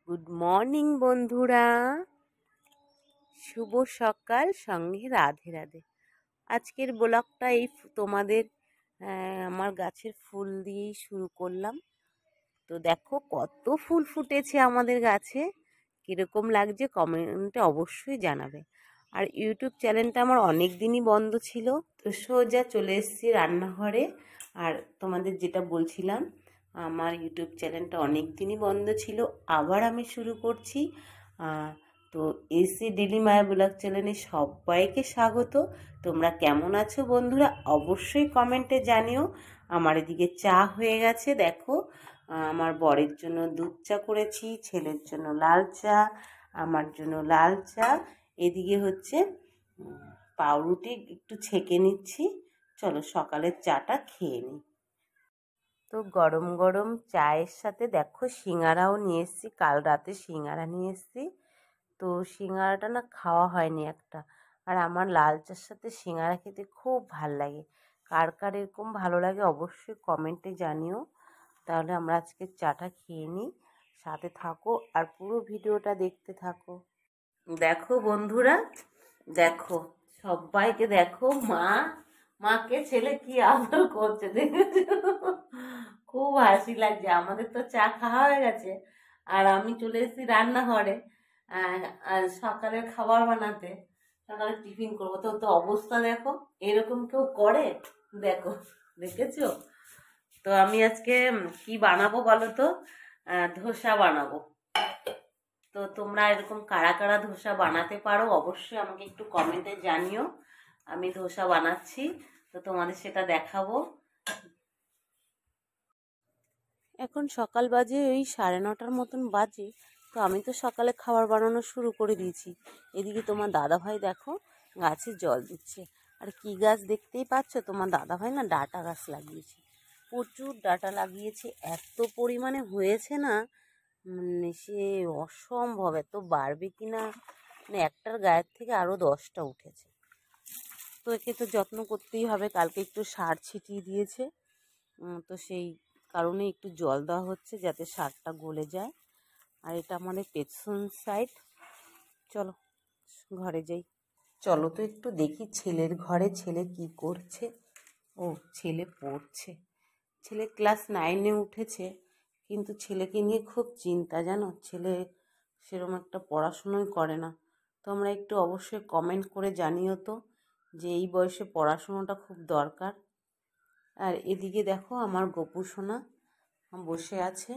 Good morning বন্ধুরা, শুভ সকাল, সঙ্গে রাধে রাধে। আজকের ব্লগটা তোমাদের আমার গাছের ফুল দিয়েই শুরু করলাম। তো দেখো কত ফুল ফুটেছে আমাদের গাছে, কীরকম লাগছে কমেন্টে অবশ্যই জানাবে। আর ইউটিউব চ্যানেলটা আমার অনেক দিনই বন্ধ ছিল, তো সোজা চলে এসেছি রান্নাঘরে। আর তোমাদের যেটা বলছিলাম, আমার ইউটিউব চ্যানেলটা অনেক দিনই বন্ধ ছিল, আবার আমি শুরু করছি। তো এসি ডেলি মায়া ব্লগ চ্যানেলে সবাইকে স্বাগত। তোমরা কেমন আছো বন্ধুরা, অবশ্যই কমেন্টে জানিও। আমার এদিকে চা হয়ে গেছে, দেখো আমার বরের জন্য দুধ চা করেছি, ছেলের জন্য লাল চা, আমার জন্য লাল চা। এদিকে হচ্ছে পাউরুটি একটু ছেঁকে নিচ্ছি। চলো সকালের চাটা খেয়ে নিই। তো গরম গরম চায়ের সাথে দেখো সিঙ্গারাও নিয়ে এসেছি, কাল রাতে সিঙ্গারা নিয়ে এসেছি। তো সিঙ্গারাটা না খাওয়া হয়নি একটা। আর আমার লাল চার সাথে সিঙ্গারা খেতে খুব ভাল লাগে। কার কার এরকম ভালো লাগে অবশ্যই কমেন্টে জানিও। তাহলে আমরা আজকে চাটা খেয়ে নিই, সাথে থাকো আর পুরো ভিডিওটা দেখতে থাকো। দেখো বন্ধুরা, দেখো সবাইকে দেখো, মাকে ছেলে কি আদর করছে দেখেছো? খুব হাসি লাগছে। আমাদের তো চা খাওয়া হয়ে গেছে, আর আমি চলে এসেছি রান্নাঘরে আর সকালের খাবার বানাতে। সকালে টিফিন করবো, তো তো অবস্থা দেখো, এরকম কেউ করে? দেখো, দেখেছো? তো আমি আজকে কি বানাবো বলো তো? ধোসা বানাবো। তো তোমরা এরকম কারা কারা ধোসা বানাতে পারো অবশ্যই আমাকে একটু কমেন্টে জানিও। আমি ধোসা বানাচ্ছি, তো তোমাদের সেটা দেখাবো। এখন সকাল বাজে ওই 9:30 মতন বাজে। তো আমি তো সকালে খাবার বানানো শুরু করে দিয়েছি। এদিকে তোমার দাদাভাই দেখো গাছে জল দিচ্ছে। আর কি গাছ দেখতেই পাচ্ছ, তোমার দাদাভাই না ডাঁটা গাছ লাগিয়েছে, প্রচুর ডাঁটা লাগিয়েছে, এত পরিমাণে হয়েছে না, মানে সে অসম্ভব, এত বাড়বে কি না, মানে একটার গায়ের থেকে আরও 10টা উঠেছে। তো একে তো যত্ন করতেই হবে। কালকে একটু সার ছিটিয়ে দিয়েছে, তো সেই কারণে একটু জল দেওয়া হচ্ছে যাতে সারটা গলে যায়। আর এটা আমাদের পেছন সাইড। চলো ঘরে যাই। চলো তো একটু দেখি ছেলের ঘরে ছেলে কি করছে। ও, ছেলে পড়ছে। ছেলে ক্লাস 9-এ উঠেছে, কিন্তু ছেলেকে নিয়ে খুব চিন্তা জানো। ছেলে সেরকম একটা পড়াশুনোই করে না। তোমরা একটু অবশ্যই কমেন্ট করে জানিও তো যে এই বয়সে পড়াশুনোটা খুব দরকার। আর এদিকে দেখো আমার গপু সোনা বসে আছে।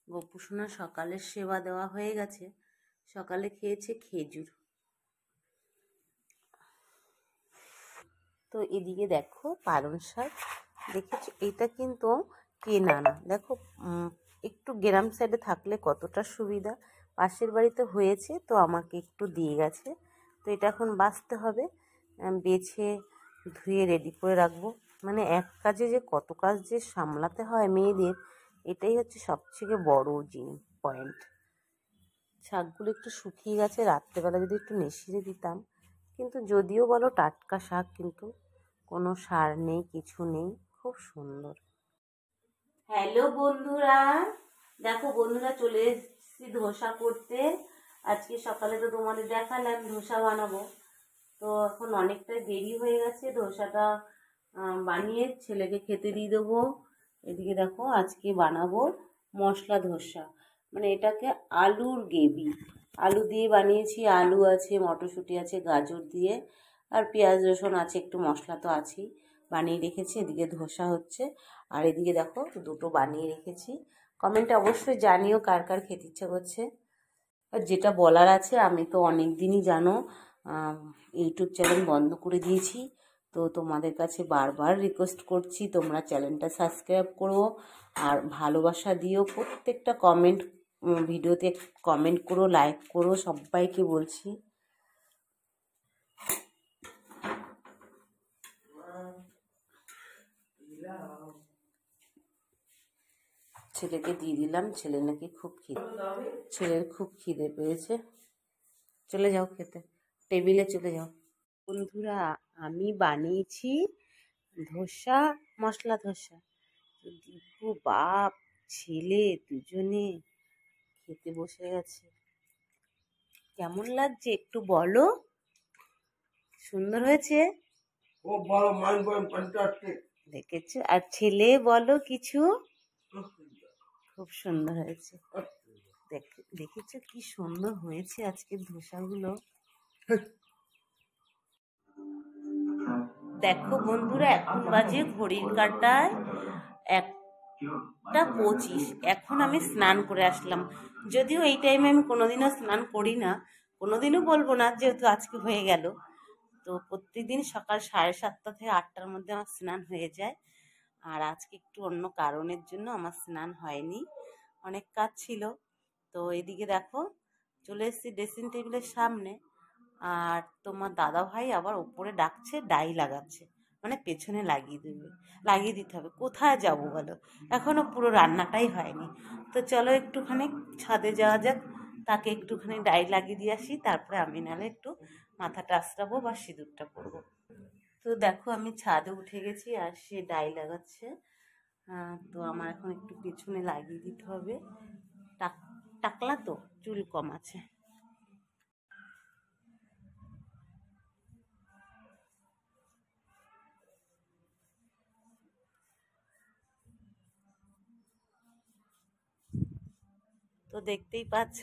গপু সোনা সকালের সেবা দেওয়া হয়ে গেছে, সকালে খেয়েছে খেজুর। তো এদিকে দেখো পালং শাক, দেখেছো? এটা কিন্তু কেনা না, দেখো একটু গ্রাম সাইডে থাকলে কতটা সুবিধা। পাশের বাড়িতে হয়েছে, তো আমাকে একটু দিয়ে গেছে। তো এটা এখন বাছতে হবে, বেছে ধুয়ে রেডি করে রাখবো। মানে এক কাজে যে কত কাজ যে সামলাতে হয় মেয়েদের, এটাই হচ্ছে সবথেকে বড় পয়েন্ট। শাকগুলো একটু শুকিয়ে গেছে, রাত্রেবেলা যদি একটু নেড়ে দিতাম। কিন্তু যদিও বলো টাটকা শাক, কিন্তু কোনো সার নেই, কিছু নেই, খুব সুন্দর। হ্যালো বন্ধুরা, দেখো বন্ধুরা চলে এসেছি ধোসা করতে। আজকে সকালে তো তোমাদের দেখালাম ধোসা বানাবো। তো এখন অনেকটাই দেরি হয়ে গেছে, ধোসাটা বানিয়ে ছেলেকে খেতে দিয়ে দেবো। এদিকে দেখো আজকে বানাবো মশলা ধোসা, মানে এটাকে আলুর গ্রেভি, আলু দিয়ে বানিয়েছি। আলু আছে, মটরশুঁটি আছে, গাজর দিয়ে, আর পেঁয়াজ রসুন আছে, একটু মশলা তো আছেই, বানিয়ে রেখেছি। এদিকে ধোসা হচ্ছে, আর এদিকে দেখো দুটো বানিয়ে রেখেছি। কমেন্টে অবশ্যই জানিও কার কার খেতে ইচ্ছা করছে। আর যেটা বলার আছে, আমি তো অনেক দিনই জানো ইউটিউব চ্যানেল বন্ধ করে দিয়েছি। তো তোমাদের কাছে বারবার রিকোয়েস্ট করছি তোমরা চ্যানেলটা সাবস্ক্রাইব করো আর ভালোবাসা দিও। প্রত্যেকটা কমেন্ট ভিডিওতে কমেন্ট করো, লাইক করো, সবাইকে বলছি। ছেলেকে দিয়ে দিলাম, ছেলে নাকি ছেলের খুব খিদে পেয়েছে। চলে যাও খেতে, টেবিলে চলে যাও। বন্ধুরা আমি বানিয়েছি ধোসা, মশলা ধোসা। দীপু বাপ ছেলে দুজনে খেতে বসে গেছে। কেমন লাগছে একটু বলো? সুন্দর হয়েছে? দেখেছো? আর ছেলে বলো কিছু? খুব সুন্দর হয়েছে। দেখেছো কি সুন্দর হয়েছে আজকের ধোসাগুলো? দেখো বন্ধুরা, এখন বাজে ঘড়ির কাঁটায় 1:25। এখন আমি স্নান করে আসলাম। যদিও এই টাইমে আমি কোনোদিনও স্নান করি না, কোনোদিনও বলবো না, যেহেতু আজকে হয়ে গেল। তো প্রত্যেকদিন সকাল 7:30 থেকে 8টার মধ্যে আমার স্নান হয়ে যায়। আর আজকে একটু অন্য কারণের জন্য আমার স্নান হয়নি, অনেক কাজ ছিল। তো এদিকে দেখো চলে এসেছি ড্রেসিং টেবিলের সামনে। আর তোমার দাদা ভাই আবার উপরে ডাকছে, ডাই লাগাচ্ছে, মানে পেছনে লাগিয়ে দিতে হবে। কোথায় যাব বলো, এখনো পুরো রান্নাটাই হয়নি। তো চলো একটুখানি ছাদে যাওয়া যাক, তাকে একটুখানি ডাই লাগিয়ে দিয়ে আসি, তারপরে আমি নাহলে একটু মাথাটা আঁচড়াবো বা সিঁদুরটা পরবো। তো দেখো আমি ছাদে উঠে গেছি আর সে ডাই লাগাচ্ছে। তো আমার এখন একটু পেছনে লাগিয়ে দিতে হবে, টাকলা তো চুল কম আছে। তো দেখতেই পাচ্ছ,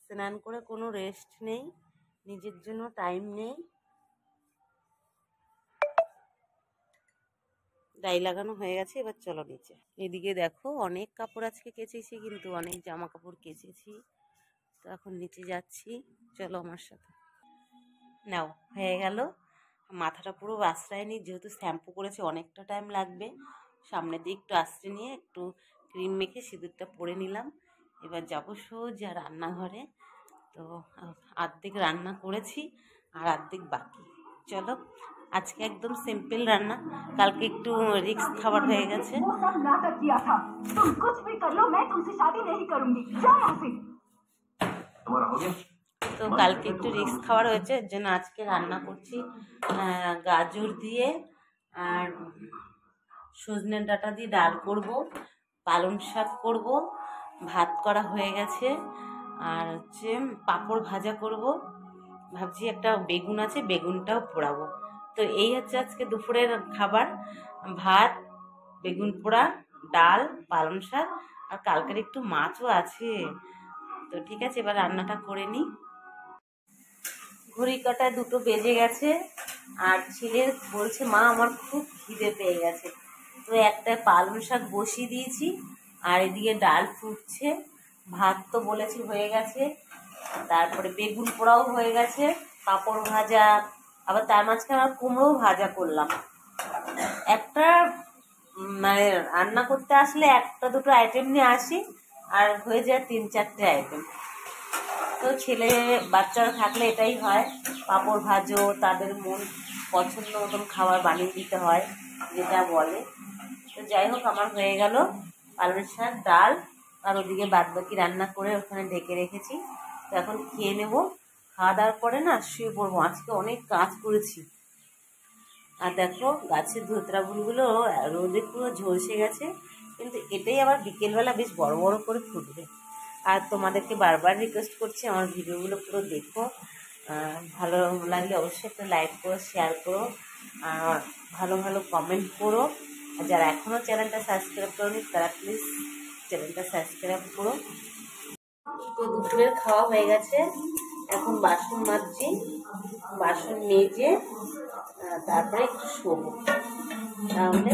স্নান করে কোনো রেস্ট নেই, নিজের জন্য টাইম নেই। ডাই লাগানো হয়ে গেছে, এবার চলো নিচে। এদিকে দেখো অনেক কাপড় আজকে কেচেছি, কিন্তু অনেক জামা কাপড় কেচেছি। তো এখন নিচে যাচ্ছি, চলো আমার সাথে। নাও হয়ে গেল। মাথাটা পুরো আশ্রয়নি, যেহেতু শ্যাম্পু করেছে অনেকটা টাইম লাগবে। সামনে দিয়ে একটু আশ্রয় নিয়ে একটু ক্রিম মেখে সিঁদুরটা পরে নিলাম। এবার যাবো সোজা রান্নাঘরে। তো অর্ধেক রান্না করেছি আর অর্ধেক বাকি। চলো, আজকে একদম সিম্পল রান্না, কালকে একটু রিস্ক খাবার হয়ে গেছে। তো কালকে একটু রিস্ক খাবার হয়েছে, এর জন্য আজকে রান্না করছি গাজর দিয়ে আর সজনে ডাঁটা দিয়ে ডাল করব, পালং শাক করব, ভাত করা হয়ে গেছে, আর হচ্ছে পাঁপড় ভাজা করব। ভাবছি একটা বেগুন আছে, বেগুনটাও পোড়াবো। তো এই হচ্ছে আজকে দুপুরের খাবার, ভাত, বেগুন পোড়া, ডাল, পালং শাক, আর কালকের একটু মাছও আছে। তো ঠিক আছে, এবার রান্নাটা করে নিই। ঘড়ি কাঁটায় 2টো বেজে গেছে আর ছেলে বলছে মা আমার খুব খিদে পেয়ে গেছে। তো একটা পালং শাক বসিয়ে দিয়েছি আর এদিকে ডাল ফুটছে, ভাত তো বলেছি হয়ে গেছে, তারপরে বেগুন পোড়াও হয়ে গেছে, পাঁপড় ভাজা, আবার তার মাঝখানে আমার কুমড়োও ভাজা করলাম। একটা মানে রান্না করতে আসলে 1-2 আইটেম নিয়ে আসি আর হয়ে যায় 3-4টে আইটেম। তো ছেলে বাচ্চারা থাকলে এটাই হয়, পাঁপড় ভাজো, তাদের মন পছন্দ মতন খাবার বানিয়ে দিতে হয় যেটা বলে। তো যাই হোক, আমার হয়ে গেল পালং শাক, ডাল, আর ওদিকে বাদবাকি রান্না করে ওখানে ঢেকে রেখেছি। তো এখন খেয়ে নেবো, খাওয়া দাওয়ার পরে না শুয়ে পড়বো, আজকে অনেক কাজ করেছি। আর দেখো গাছের ধুতরা ফুলগুলো রোদে পুরো ঝলসে গেছে, কিন্তু এটাই আবার বিকেলবেলা বেশ বড় বড় করে ফুটবে। আর তোমাদেরকে বারবার রিকোয়েস্ট করছি আমার ভিডিওগুলো পুরো দেখো, ভালো লাগলে অবশ্যই একটা লাইক করো, শেয়ার করো, আর ভালো ভালো কমেন্ট করো। আর যারা এখনও চ্যানেলটা সাবস্ক্রাইব করোনি তারা প্লিজ চ্যানেলটা সাবস্ক্রাইব করো। তো দুপুরের খাওয়া হয়ে গেছে, এখন বাসন মাজছি, বাসন মেজে তারপরে একটু শোবো, তাহলে